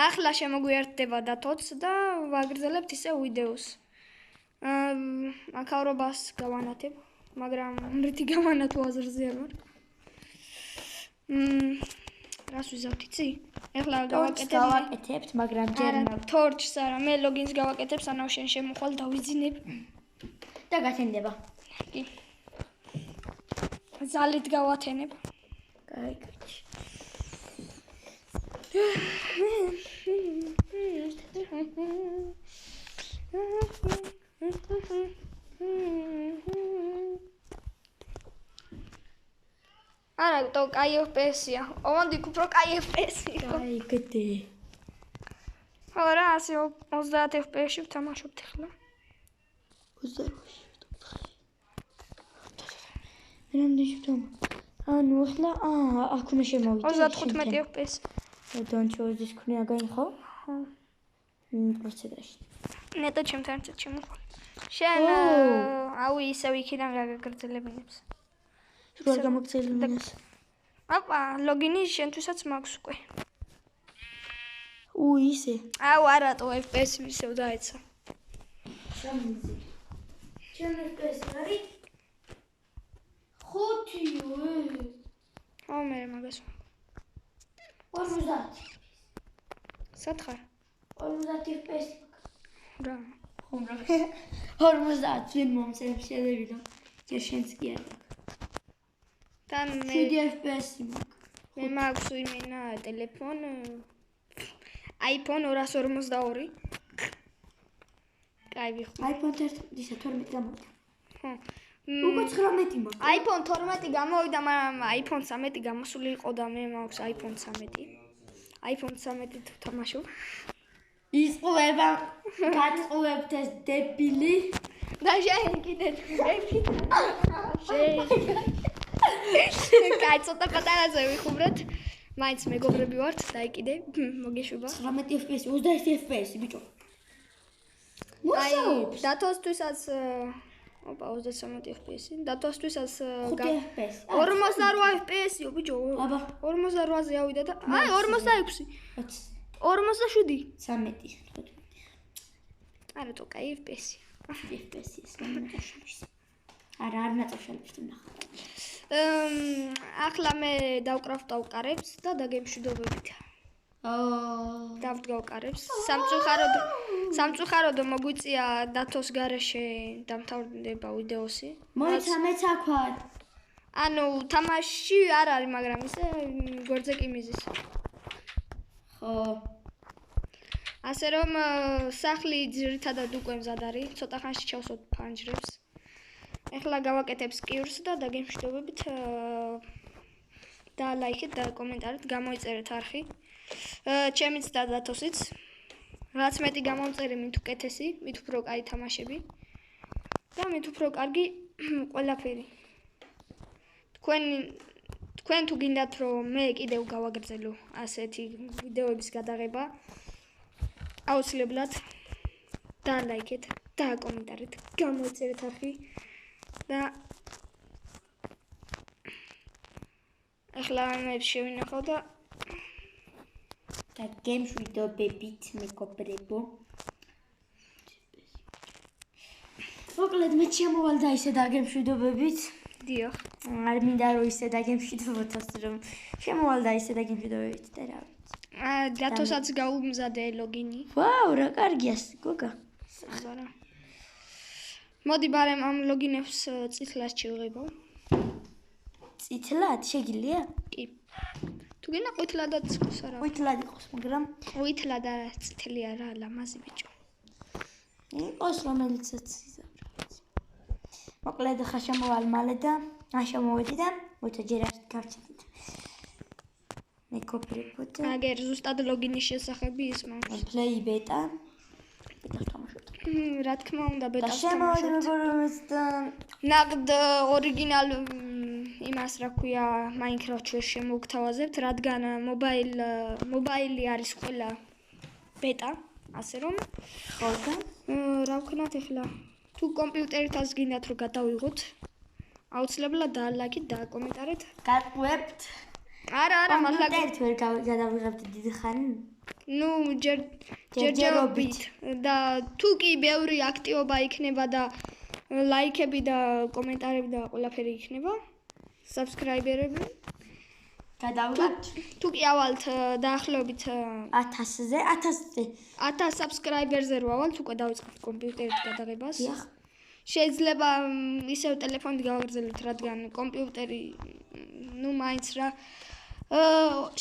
ახლა შემოგვიერთდება დათოც და ვაგრძელებთ ისე ვიდეოს. მაქავრობას გავანათებ, მაგრამ რითი გავანათო აზრზე არ ვარ. რას ვიზავთ იცი? ეხლა გავაკეთებთ, მაგრამ ჯერ თორჩს არა, მე ლოგინს გავაკეთებ, სანამ შენ შემოხვალ დავიძინებ და გათენდება. კი. ზალით გავათენებ. კაი. არა, то кай FPS-ია. ოღონდ იქ უფრო кай FPS-ია. კაი, გეტე. ხო რა, 30 FPS-ში ვთამაშობთ ახლა. 28-ში. რამდენი ვთამა? ანუ ახლა აქ უნდა შემოვიდე. 35 FPS. Don't choose this ქნია გაიხო? ხო. პროცედურაში. ნეტო ჩემთან ერთად შემოხვალ. შენ აუ ისევ იქიდან გაგაგრძელებინებს. როგორ გამოგცელებინებს? აპა, ლოგინი შენთვისაც მაქვს უკვე. ისე. აუ არატო FPS ისევ დაეცა. შემიძლი. ჩემ FPS არის 5-ი. ო მე მაგას 50. სათხარ? 50 FPS. რა? ხომ რა. 50 ვინ მომწევს შედევიდო. ჯერ შენც კი არა. თან მე 7 FPS მაქვს. მე მაქვს ვინმენა ტელეფონ iPhone 242. კაი ვიხო. iPhone 12 გამოვიდა. ხო. უკვე 19 მაქვს. iPhone 12 გამოვიდა, მაგრამ iPhone 13 გამოსული იყო და მე მაქვს iPhone 13. iPhone 13 თუ თამაშობ. ისყובה გაწყობთ ეს დებილი. და შენ კიდე კაი, ცოტა პატარაზე ვიხუბრეთ. მაინც მეგობრები ვართ და კიდე მოგეშვება. 19 FPS, 21 FPS ბიჭო. მუშაობს. დათოსთვისაც ოპა 33 FPS. დათოსთვისაც 5 FPS. 48 FPS-იო ბიჭო. აბა 48-ზე ავიდა და 46. 47. 13. არა თო კაი FPS-ია. FPS-ის გამომწაშებს. არა არ ნაწაშებს ნახა. ახლა მე დავკრავ დავკარებს და დაგემშვიდობებით. დავდგავ კარებს. სამწუხაროდ მოგვიწია დათოს გარეშე დამთავრდება ვიდეოსი. მოიცა მეც აქვთ. ანუ თამაში არ არის, მაგრამ ისე გვერდზე კი მიზის. ხო. ასე რომ სახლი ძირითადად უკვე მზად არის, ცოტა ხანში ჩავსვათ ფანჯრებს. ეხლა გავაკეთებ სკიურს და დაგემშვიდობებით და ლაიქეთ და კომენტარით გამოიწერეთ არხი. ჩემიც და დათოსიც. რაც მეტი გამომწერე, მით უკეთესი, მით უფრო კაი თამაშები და მით უფრო კარგი ყველაფერი. თქვენ თუ გინდათ რომ მე კიდევ გავაგრძელო ასეთი ვიდეოების გადაღება, აუცილებლად და ლაიქეთ და კომენტარით გამოიწერეთ არხი და ახლა მე შევინახავ და გემშვიდობებით მეგობრებო. მოკლედ მე შემოვალ და ისე დაგემშვიდობებით. დიახ. არ მინდა რომ ისე დაგემშვიდობოთ, რომ შემოვალ და ისე დაგემშვიდობებით და რა ვიცი. დათოსაც გაუმზადე ლოგინი. ვაუ, რა კარგია გოგა. არა. მოდი ბარემ ამ ლოგინებს წითლად შევღებავ. წითლად შეგიძლია? კი. თუ გინდა ყვითლადაც იყოს არა. ყვითლად იყოს, მაგრამ ყვითლად არა, წითელი არა, ლამაზი ბიჭო. იყოს რომელიცაც იზამრა. მოკლედ ხა შემოვალ მალე და შემოვედი და მოიცა ჯერ არ გავჩერდით. მეგობრებო და აგერ ზუსტად ლოგინის შესახები ის მაქვს. play beta. ბეტას თამაშობ. რა თქმა უნდა, ბეტას და შემოვედი მეგობრებო და ნაკდ ორიგინალ იმას რა ქვია, Minecraft-ში შემოგთავაზებთ, რადგან მობაილი არის ყველა ბეტა, ასე რომ ხო და რა ვქნათ ახლა თუ კომპიუტერითაც გინდათ რომ გადავიღოთ, აუცილებლად დალაიქეთ და კომენტარით გაყვებთ. არა, მართლა ერთ ვერ გადავიღებთ დიდი ხანი. ნუ ჯერჯერობით და თუ კი ბევრი აქტივობა იქნება და ლაიქები და კომენტარები და ყველაფერი იქნება subscriber-ები გადავიღებთ თუ კი ავალთ დაახლოებით 1000-ზე 1000 subscriber-ზე რო ავალთ უკვე დავიწყებთ კომპიუტერით გადაღებას დიახ შეიძლება ისევ ტელეფონით გავაგრძელებთ რადგან კომპიუტერი ნუ მაინც რა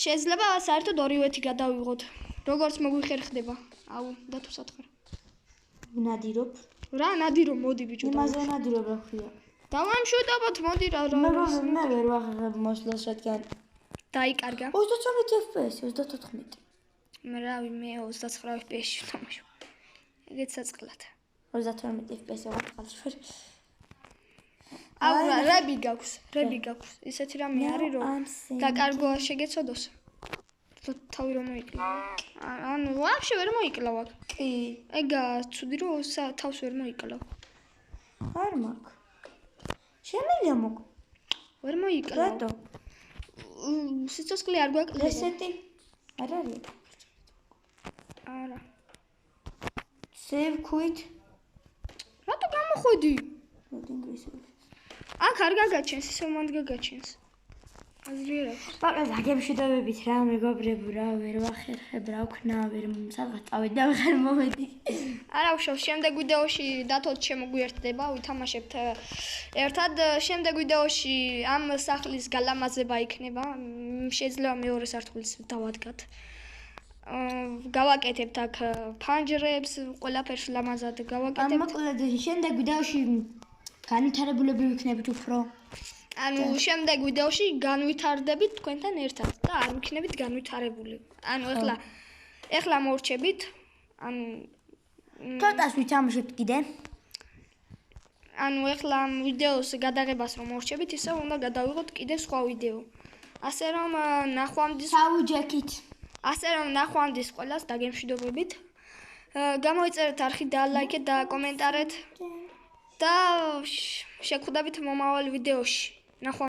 შეიძლება საერთოდ ორივეთი გადავიღოთ როგორც მოგვიხერხდება აუ და თუ სათხარ ნადირობ რა ნადირო მოდი ბიჭო იმაზე ნადირობ რა ქვია დავამშვიდობოთ მოდი რა მე ვერ ვაღებ მოსლას რადგან დაიკარგა 32 FPS 34 მე რავი მე 29 FPS-ში ვთამაშობ ეგეც საწყლად 32 FPS ვაყავს აუ რები გაქვს ისეთი რამე არის რომ დაკარგვა შეგეცოდოს თავი რომ მოიკლავა ანუ ვაფშე ვერ მოიკლავა კი ეგა ცუდი რომ თავს ვერ მოიკლავ არ მაქვს შემიძლია მოგ ვერ მოიკლავ რატო სიცოცხლე არ გვაკლდება რესეტი არ არის არა save quit რატო გამოხვედი მოდი ინგლისური აქ არ გაგაჩენს ისე მანდ გაგაჩენს აზრიერად ბაკას აგემშვიდობებით რა მეგობრებო რა ვერ ვახერხებ რა ვქნა ვერ სადღაც წავედი და ვეღარ მოვედი არა უშავს შემდეგ ვიდეოში დათოდ შემოგვიერთდება ვითამაშებთ ერთად შემდეგ ვიდეოში ამ სახლის გალამაზება იქნება შეიძლება მეორე სართულის დავადგათ გავაკეთებთ აქ ფანჯრებს ყველაფერს ლამაზად გავაკეთებთ მოკლედ შემდეგ ვიდეოში განვითარებულები ვიქნებით უფრო ანუ შემდეგ ვიდეოში განვითარდებით თქვენთან ერთად და არ ვიქნებით განვითარებული. ანუ ეხლა მორჩებით. ანუ ცოტას ვითამაშებთ კიდე. ანუ ეხლა ვიდეოს გადაღებას რომ მორჩებით, ისე უნდა გადავიღოთ კიდე სხვა ვიდეო. ასე რომ ნახვამდის საუჯექით. ასე რომ ნახვამდის ყველას დაგემშვიდობებით. გამოიწერეთ არხი და ლაიქეთ და კომენტარეთ და შეგხვდებით მომავალ ვიდეოში. ნახვამდის